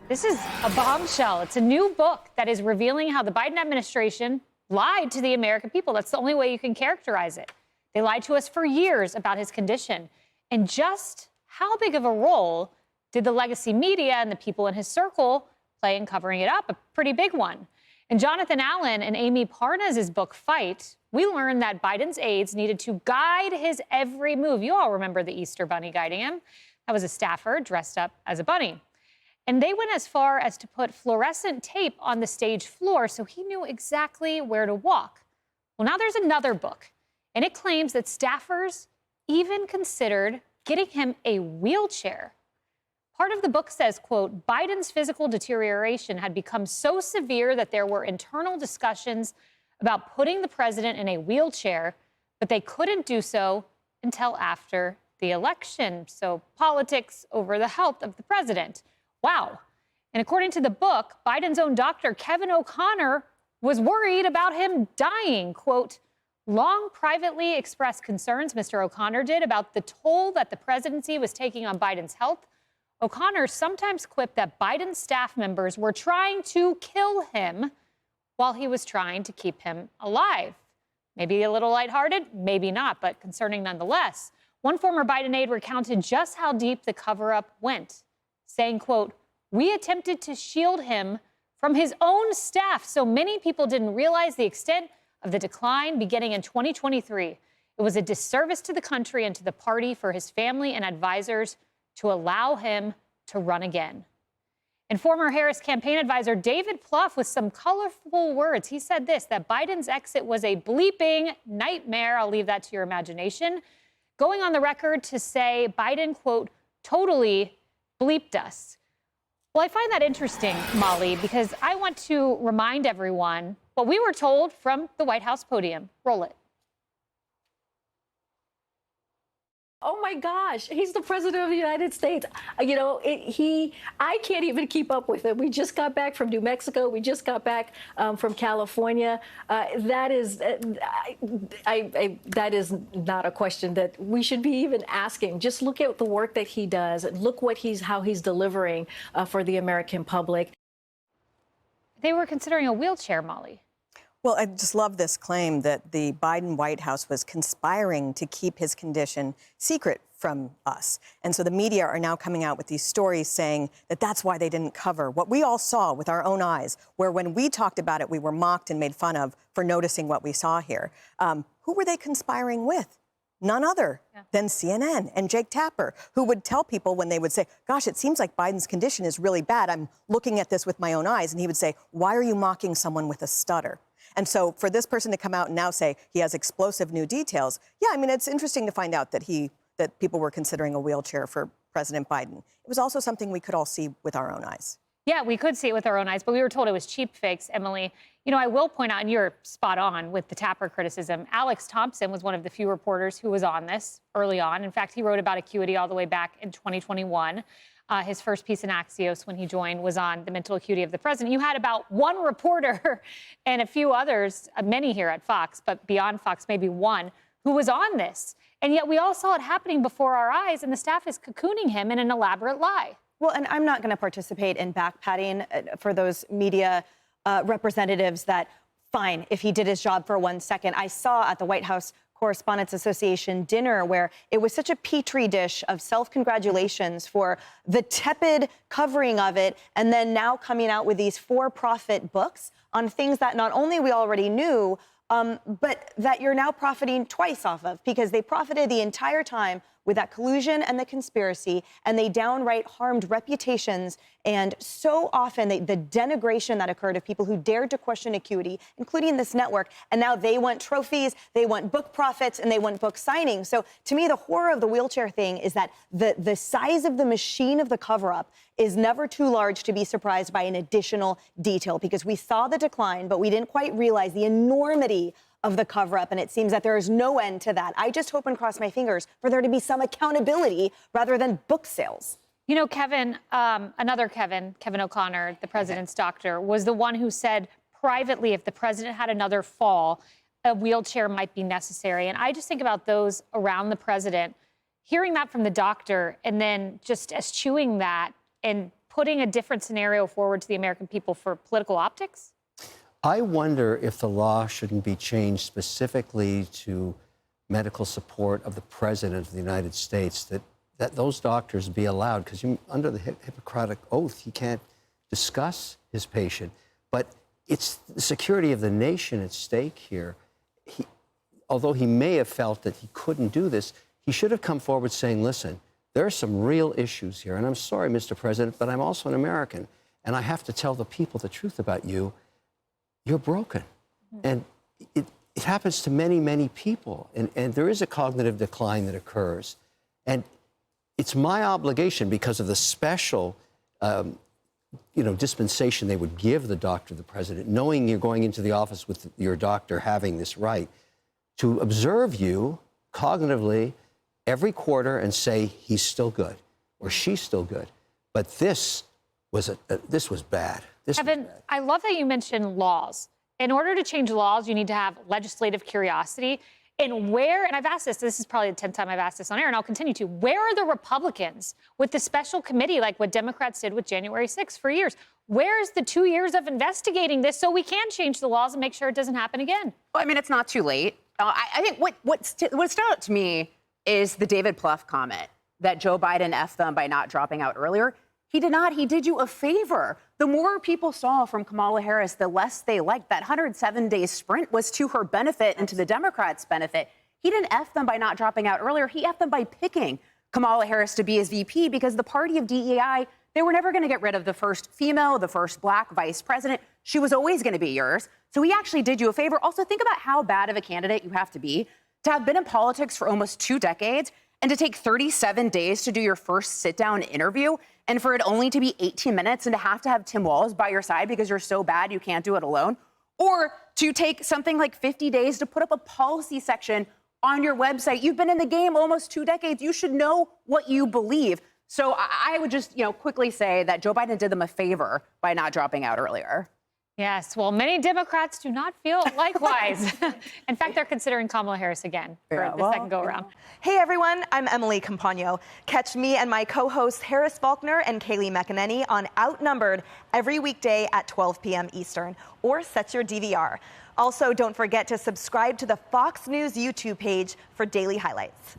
This is a bombshell. It's a new book that is revealing how the Biden administration lied to the American people. That's the only way you can characterize it. They lied to us for years about his condition. And just how big of a role did the legacy media and the people in his circle play in covering it up? A pretty big one. In Jonathan Allen and Amy Parnas' book, Fight, we learned that Biden's aides needed to guide his every move. You all remember the Easter bunny guiding him. That was a staffer dressed up as a bunny. And they went as far as to put fluorescent tape on the stage floor so he knew exactly where to walk. Well, now there's another book, and it claims that staffers even considered getting him a wheelchair. Part of the book says, quote, Biden's physical deterioration had become so severe that there were internal discussions about putting the president in a wheelchair, but they couldn't do so until after the election. So politics over the health of the president. Wow. And according to the book, Biden's own doctor, Kevin O'Connor, was worried about him dying. Quote, long privately expressed concerns, Mr. O'Connor did, about the toll that the presidency was taking on Biden's health. O'Connor sometimes quipped that Biden's staff members were trying to kill him while he was trying to keep him alive. Maybe a little lighthearted, maybe not, but concerning nonetheless. One former Biden aide recounted just how deep the cover-up went, saying, quote, we attempted to shield him from his own staff, so many people didn't realize the extent of the decline beginning in 2023. It was a disservice to the country and to the party for his family and advisors to allow him to run again. And former Harris campaign advisor David Plouffe with some colorful words. He said this, that Biden's exit was a bleeping nightmare. I'll leave that to your imagination. Going on the record to say Biden, quote, totally bleeped us. Well, I find that interesting, Molly, because I want to remind everyone what we were told from the White House podium. Roll it. Oh my gosh, he's the president of the United States. You know, I can't even keep up with it. We just got back from New Mexico. We just got back from California. That is not a question that we should be even asking. Just look at the work that he does. Look how he's delivering for the American public. They were considering a wheelchair, Molly. Well, I just love this claim that the Biden White House was conspiring to keep his condition secret from us. And so the media are now coming out with these stories saying that that's why they didn't cover what we all saw with our own eyes, where when we talked about it, we were mocked and made fun of for noticing what we saw here. Who were they conspiring with? None other than CNN and Jake Tapper, who would tell people when they would say, gosh, it seems like Biden's condition is really bad. I'm looking at this with my own eyes. And he would say, why are you mocking someone with a stutter? And so for this person to come out and now say he has explosive new details, yeah, I mean, it's interesting to find out that people were considering a wheelchair for President Biden. It was also something we could all see with our own eyes. Yeah, we could see it with our own eyes, but we were told it was cheap fakes, Emily. You know, I will point out, and you're spot on with the Tapper criticism, Alex Thompson was one of the few reporters who was on this early on. In fact, he wrote about acuity all the way back in 2021. His first piece in Axios when he joined was on the mental acuity of the president. You had about one reporter and a few others, many here at Fox, but beyond Fox, maybe one, who was on this. And yet we all saw it happening before our eyes, and the staff is cocooning him in an elaborate lie. Well, and I'm not going to participate in backpatting for those media representatives that, fine, if he did his job for 1 second. I saw at the White House Correspondents Association dinner where it was such a petri dish of self-congratulations for the tepid covering of it, and then now coming out with these for-profit books on things that not only we already knew, but that you're now profiting twice off of, because they profited the entire time with that collusion and the conspiracy, and they downright harmed reputations. And so often the denigration that occurred of people who dared to question acuity, including this network, and now they want trophies, they want book profits, and they want book signings. So to me, the horror of the wheelchair thing is that the size of the machine of the cover-up is never too large to be surprised by an additional detail, because we saw the decline, but we didn't quite realize the enormity of the cover-up, and it seems that there is no end to that. I just hope and cross my fingers for there to be some accountability rather than book sales. You know, Kevin, another Kevin O'Connor, the president's doctor, was the one who said privately if the president had another fall, a wheelchair might be necessary. And I just think about those around the president, hearing that from the doctor and then just eschewing that and putting a different scenario forward to the American people for political optics? I wonder if the law shouldn't be changed specifically to medical support of the President of the United States, that those doctors be allowed, because under the Hippocratic Oath, you can't discuss his patient. But it's the security of the nation at stake here. Although he may have felt that he couldn't do this, he should have come forward saying, listen, there are some real issues here. And I'm sorry, Mr. President, but I'm also an American. And I have to tell the people the truth about you. You're broken. And it happens to many, many people. And there is a cognitive decline that occurs. And it's my obligation, because of the special dispensation they would give the doctor, the president, knowing you're going into the office with your doctor having this right, to observe you cognitively every quarter and say he's still good or she's still good. But this was bad. Kevin, I love that you mentioned laws. In order to change laws, you need to have legislative curiosity. And I've asked this is probably the 10th time I've asked this on air, and I'll continue to, where are the Republicans with the special committee, like what Democrats did with January 6th for years? Where's the 2 years of investigating this so we can change the laws and make sure it doesn't happen again? Well, I mean, it's not too late. I think what stood out to me is the David Plouffe comment that Joe Biden effed them by not dropping out earlier. He did not. He did you a favor. The more people saw from Kamala Harris, the less they liked. That 107-day sprint was to her benefit and to the Democrats' benefit. He didn't F them by not dropping out earlier. He F'd them by picking Kamala Harris to be his VP, because the party of DEI, they were never going to get rid of the first female, the first black vice president. She was always going to be yours. So he actually did you a favor. Also, think about how bad of a candidate you have to have been in politics for almost 2 decades, and to take 37 days to do your first sit-down interview, and for it only to be 18 minutes, and to have Tim Walz by your side because you're so bad you can't do it alone, or to take something like 50 days to put up a policy section on your website. You've been in the game almost 2 decades. You should know what you believe. So I would just, quickly say that Joe Biden did them a favor by not dropping out earlier. Yes, well, many Democrats do not feel likewise. In fact, they're considering Kamala Harris again for the second go-around. Hey, everyone, I'm Emily Campagno. Catch me and my co-hosts Harris Faulkner and Kaylee McEnany on Outnumbered every weekday at 12 p.m. Eastern, or set your DVR. Also, don't forget to subscribe to the Fox News YouTube page for daily highlights.